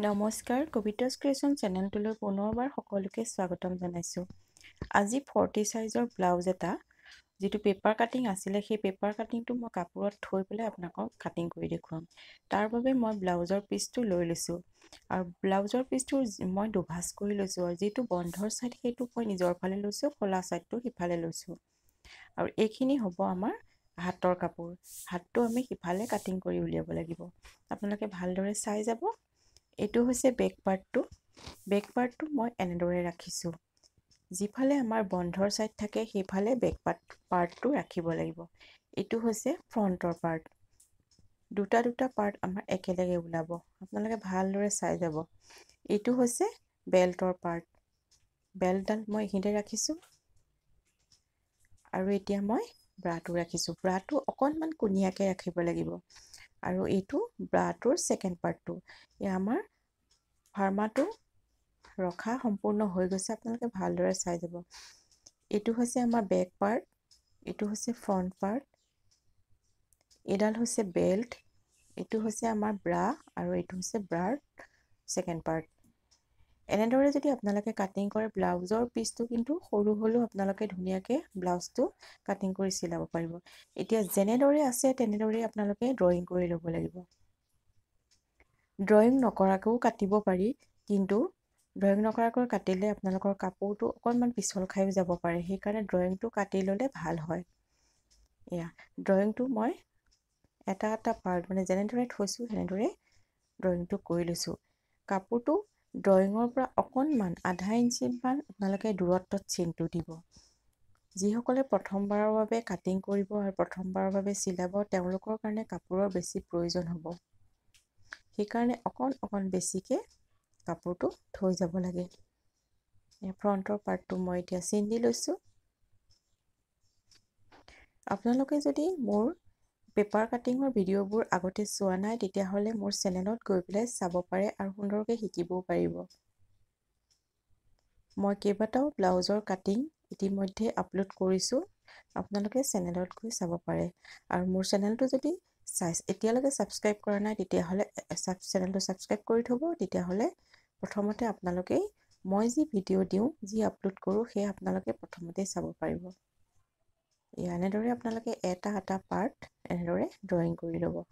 নমস্কাৰ কবিতাছ ক্ৰিয়েশ্যন চেনেলটোলৈ পুনৰবাৰ সকলোকে স্বাগতম জনাইছোঁ। আজি 40 সাইজৰ ব্লাউজ এটা যিটো পেপাৰ কাটিং আছিলে সেই পেপাৰ কাটিংটো মই কাপোৰত থৈ পেলাই আপোনালোকক কাটিং কৰি দেখুৱাম। তাৰ বাবে মই ব্লাউজৰ পিচটো লৈ লৈছোঁ আৰু ব্লাউজৰ পিচটো মই দুভাঁজ কৰি লৈছোঁ আৰু যিটো বন্ধৰ ছাইড সেইটো মই নিজৰ ফালে লৈছোঁ, খোলা ছাইডটো সিফালে লৈছোঁ। আৰু এইখিনি হ'ব আমাৰ হাতৰ কাপোৰ। হাতটো আমি সিফালে কাটিং কৰি উলিয়াব লাগিব। আপোনালোকে ভালদৰে চাই যাব। এইটো হৈছে বেক পাৰ্টটো। বেক পাৰ্টটো মই এনেদৰে ৰাখিছোঁ। যিফালে আমাৰ বন্ধৰ ছাইড থাকে সেইফালে বেক পাৰ্টটো ৰাখিব লাগিব। এইটো হৈছে ফ্ৰণ্টৰ পাৰ্ট। দুটা পাৰ্ট আমাৰ একেলগে ওলাব। আপোনালোকে ভালদৰে চাই যাব। এইটো হৈছে বেল্টৰ পাৰ্ট। বেল্টডাল মই এইখিনিতে ৰাখিছোঁ আৰু এতিয়া মই ব্ৰাটো ৰাখিছোঁ। ব্ৰাটো অকণমান কুনিয়াকৈ ৰাখিব লাগিব। আৰু এইটো ব্ৰাটোৰ ছেকেণ্ড পাৰ্টটো। আমাৰ ফাৰ্মাটো ৰখা সম্পূৰ্ণ হৈ গৈছে। আপোনালোকে ভালদৰে চাই যাব। এইটো হৈছে আমাৰ বেক পাৰ্ট, এইটো হৈছে ফ্ৰণ্ট পাৰ্ট, এইডাল হৈছে বেল্ট, এইটো হৈছে আমাৰ ব্ৰা আৰু এইটো হৈছে ব্ৰাৰ ছেকেণ্ড পাৰ্ট। এনেদৰে যদি আপোনালোকে কাটিং কৰে ব্লাউজৰ পিচটো কিন্তু সৰু হ'লেও আপোনালোকে ধুনীয়াকৈ ব্লাউজটো কাটিং কৰি চিলাব পাৰিব। এতিয়া যেনেদৰে আছে তেনেদৰে আপোনালোকে ড্ৰয়িং কৰি ল'ব লাগিব। ড্ৰয়িং নকৰাকৈও কাটিব পাৰি, কিন্তু ড্ৰয়িং নকৰাকৈ কাটিলে আপোনালোকৰ কাপোৰটো অকণমান পিছল খায়ো যাব পাৰে। সেইকাৰণে ড্ৰয়িংটো কাটি ল'লে ভাল হয়। এয়া ড্ৰয়িংটো মই এটা পাৰ্ট মানে যেনেদৰে থৈছোঁ সেনেদৰে ড্ৰয়িংটো কৰি লৈছোঁ। কাপোৰটো ড্ৰয়িঙৰ পৰা অকণমান আধা ইঞ্চিমান আপোনালোকে দূৰত্বত চিনটো দিব। যিসকলে প্ৰথমবাৰৰ বাবে কাটিং কৰিব আৰু প্ৰথমবাৰৰ বাবে চিলাব তেওঁলোকৰ কাৰণে কাপোৰৰ বেছি প্ৰয়োজন হ'ব। সেইকাৰণে অকণ বেছিকৈ কাপোৰটো থৈ যাব লাগে। ফ্ৰণ্টৰ পাৰ্টটো মই এতিয়া চিন দি লৈছোঁ। আপোনালোকে যদি মোৰ পেপাৰ কাটিঙৰ ভিডিঅ'বোৰ আগতে চোৱা নাই তেতিয়াহ'লে মোৰ চেনেলত গৈ পেলাই চাব পাৰে আৰু সুন্দৰকৈ শিকিবও পাৰিব। মই কেইবাটাও ব্লাউজৰ কাটিং ইতিমধ্যে আপলোড কৰিছোঁ। আপোনালোকে চেনেলত গৈ চাব পাৰে। আৰু মোৰ চেনেলটো যদি এতিয়ালৈকে ছাবস্ক্ৰাইব কৰা নাই তেতিয়াহ'লে চেনেলটো ছাবস্ক্ৰাইব কৰি থ'ব। তেতিয়াহ'লে প্ৰথমতে আপোনালোকে মই যি ভিডিঅ' দিওঁ, যি আপলোড কৰোঁ সেয়া আপোনালোকে প্ৰথমতে চাব পাৰিব। এনেদৰে আপোনালোকে এটা পাৰ্ট এনেদৰে ড্ৰয়িং কৰি ল'ব।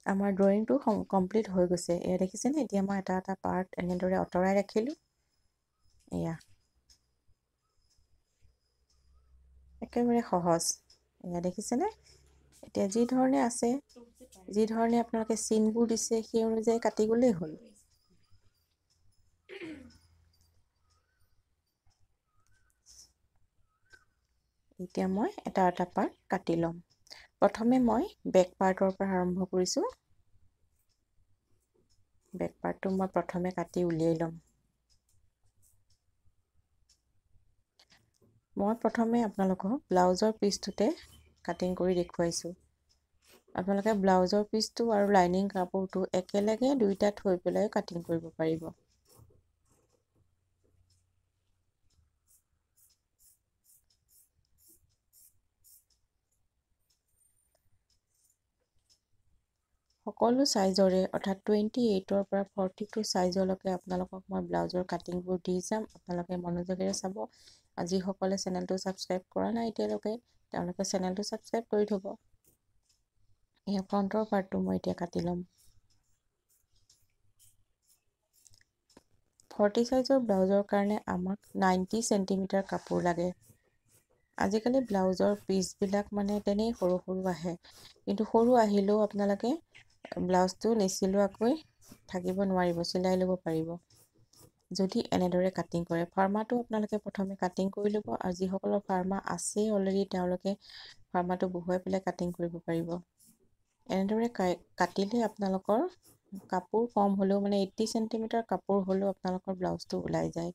আমাৰ ড্ৰয়িংটো কমপ্লিট হৈ গৈছে। এয়া দেখিছেনে? এতিয়া মই এটা পাৰ্ট এনেদৰে আঁতৰাই ৰাখিলোঁ। এয়া একেবাৰে সহজ। এয়া দেখিছেনে? এতিয়া যি ধৰণে আছে, যি ধৰণে আপোনালোকে চিনবোৰ দিছে সেই অনুযায়ী কাটি গ'লেই হ'ল। এতিয়া মই এটা পাৰ্ট কাটি ল'ম। প্ৰথমে মই বেক পাৰ্টৰ পৰা আৰম্ভ কৰিছোঁ। বেক পাৰ্টটো মই প্ৰথমে কাটি উলিয়াই ল'ম। মই প্ৰথমে আপোনালোকক ব্লাউজৰ পিচটোতে কাটিং কৰি দেখুৱাইছোঁ। আপোনালোকে ব্লাউজৰ পিচটো আৰু লাইনিং কাপোৰটো একেলগে দুইটা থৈ পেলাই কাটিং কৰিব পাৰিব। সকলো ছাইজৰে অৰ্থাৎ 28ৰ পৰা 42 ছাইজলৈকে আপোনালোকক মই ব্লাউজৰ কাটিংবোৰ দি যাম। আপোনালোকে মনোযোগেৰে চাব। যিসকলে চেনেলটো ছাবস্ক্ৰাইব কৰা নাই এতিয়ালৈকে তেওঁলোকে চেনেলটো ছাবস্ক্ৰাইব কৰি থ'ব। এই ফ্ৰণ্টৰ পাৰ্টটো মই এতিয়া কাটি ল'ম। 40 ছাইজৰ ব্লাউজৰ কাৰণে আমাক 90 চেণ্টিমিটাৰ কাপোৰ লাগে। আজিকালি ব্লাউজৰ পিচবিলাক মানে তেনেই সৰু আহে, কিন্তু সৰু আহিলেও আপোনালোকে ব্লাউজটো নিচিলোৱাকৈ থাকিব নোৱাৰিব, চিলাই ল'ব পাৰিব যদি এনেদৰে কাটিং কৰে। ফাৰ্মাটো আপোনালোকে প্ৰথমে কাটিং কৰি ল'ব আৰু যিসকলৰ ফাৰ্মা আছে অলৰেডি তেওঁলোকে ফাৰ্মাটো বহুৱাই পেলাই কাটিং কৰিব পাৰিব। এনেদৰে কাটিলে আপোনালোকৰ কাপোৰ কম হ'লেও মানে 80 চেণ্টিমিটাৰ কাপোৰ হ'লেও আপোনালোকৰ ব্লাউজটো ওলাই যায়।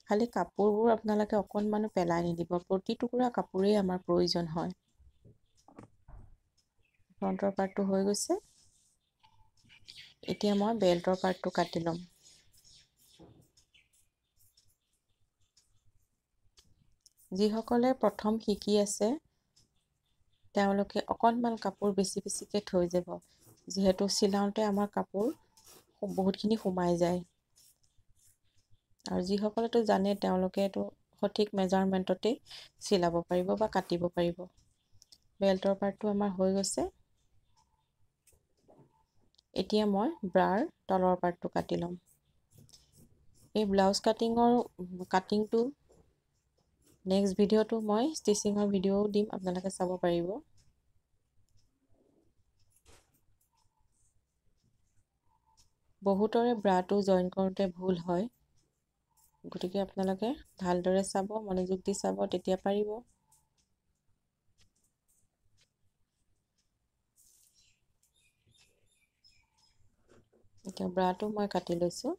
খালি কাপোৰবোৰ আপোনালোকে অকণমানো পেলাই নিদিব। প্ৰতি টুকুৰা কাপোৰেই আমাৰ প্ৰয়োজন হয়। ফ্ৰণ্টৰ পাৰ্টটো হৈ গৈছে। এতিয়া মই বেল্টৰ পাৰ্টটো কাটি ল'ম। যিসকলে প্ৰথম শিকি আছে তেওঁলোকে অকণমান কাপোৰ বেছিকৈ থৈ যাব, যিহেতু চিলাওঁতে আমাৰ কাপোৰ বহুতখিনি সোমাই যায়। আৰু যিসকলেতো জানে তেওঁলোকেতো সঠিক মেজাৰমেণ্টতে চিলাব পাৰিব বা কাটিব পাৰিব। বেল্টৰ পাৰ্টটো আমাৰ হৈ গৈছে। এতিয়া মই ব্ৰাৰ তলৰ পাৰ্টটো কাটি ল'ম। এই ব্লাউজ কাটিংটো নেক্সট ভিডিঅ'টো মই ষ্টিচিঙৰ ভিডিঅ'ও দিম, আপোনালোকে চাব পাৰিব। বহুতৰে ব্ৰাটো জইন কৰোঁতে ভুল হয়, গতিকে আপোনালোকে ভালদৰে চাব, মনোযোগ দি চাব, তেতিয়া পাৰিব। এতিয়া ব্ৰাটো মই কাটি লৈছোঁ।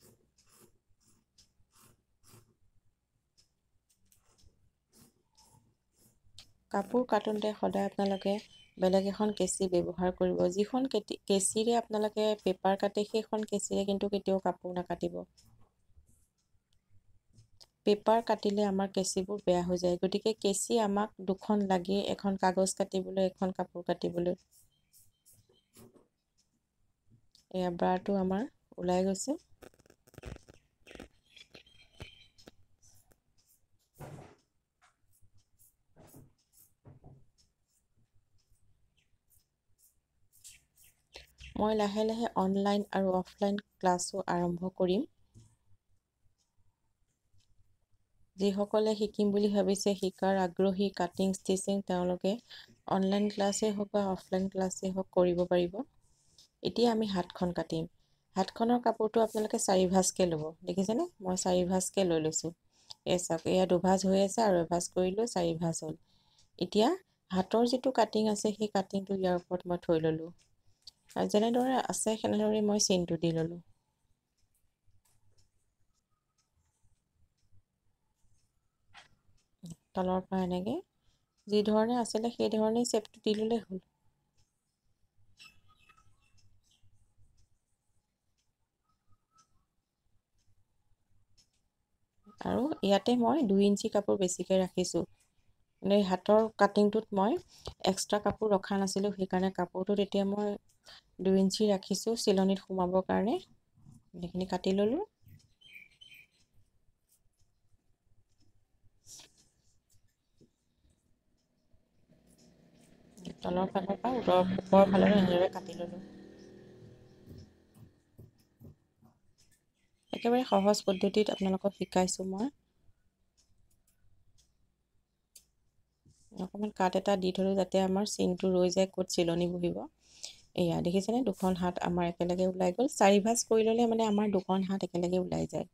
কাপোৰ কাটোঁতে সদায় আপোনালোকে বেলেগ এখন কেঁচি ব্যৱহাৰ কৰিব। যিখন কেঁচিৰে আপোনালোকে পেপাৰ কাটে সেইখন কেঁচিৰে কিন্তু কেতিয়াও কাপোৰ নাকাটিব। পেপাৰ কাটিলে আমাৰ কেঁচিবোৰ বেয়া হৈ যায়, গতিকে কেঁচি আমাক দুখন লাগে, এখন কাগজ কাটিবলৈ, এখন কাপোৰ কাটিবলৈ। এয়া ব্ৰাটো আমাৰ ওলাই গৈছে। মই লাহে লাহে অনলাইন আৰু অফলাইন ক্লাছো আৰম্ভ কৰিম। যিসকলে শিকিম বুলি ভাবিছে, শিকাৰ আগ্ৰহী কাটিং ষ্টিচিং, তেওঁলোকে অনলাইন ক্লাছেই হওক বা অফলাইন ক্লাছেই হওক কৰিব পাৰিব। এতিয়া আমি হাতখন কাটিম। হাতখনৰ কাপোৰটো আপোনালোকে 4 ভাঁজকৈ ল'ব। দেখিছেনে? মই 4 ভাঁজকৈ লৈ লৈছোঁ। চাওক, এয়া 2 ভাঁজ হৈ আছে আৰু এভাঁজ কৰিলোঁ, 4 ভাঁজ হ'ল। এতিয়া হাতৰ যিটো কাটিং আছে সেই কাটিংটো ইয়াৰ ওপৰত মই থৈ ল'লোঁ। আৰু যেনেদৰে আছে সেনেদৰে মই চেইনটো দি ল'লোঁ। তলৰ পৰা এনেকৈ যি ধৰণে আছিলে সেই ধৰণেই চেপটো দি ল'লেই হ'ল। আৰু ইয়াতে মই 2 ইঞ্চি কাপোৰ বেছিকৈ ৰাখিছোঁ। মানে হাতৰ কাটিংটোত মই এক্সট্ৰা কাপোৰ ৰখা নাছিলোঁ, সেইকাৰণে কাপোৰটোত এতিয়া মই 2 ইঞ্চি ৰাখিছোঁ চিলনিত সোমাবৰ কাৰণে। সেইখিনি কাটি ল'লোঁ। তলৰ ফালৰ পৰা ওপৰৰ ফাললৈ এনেদৰে কাটি ল'লোঁ। একেবাৰে সহজ পদ্ধতিত আপোনালোকক শিকাইছোঁ মই। অকণমান কাট এটা দি থলোঁ যাতে আমাৰ চিনটো ৰৈ যায়, ক'ত চিলনি বহিব। এয়া দেখিছেনে? 2খন হাত আমাৰ একেলগে ওলাই গ'ল। 4 ভাঁজ কৰি ল'লে মানে আমাৰ 2খন হাত একেলগে ওলাই যায়।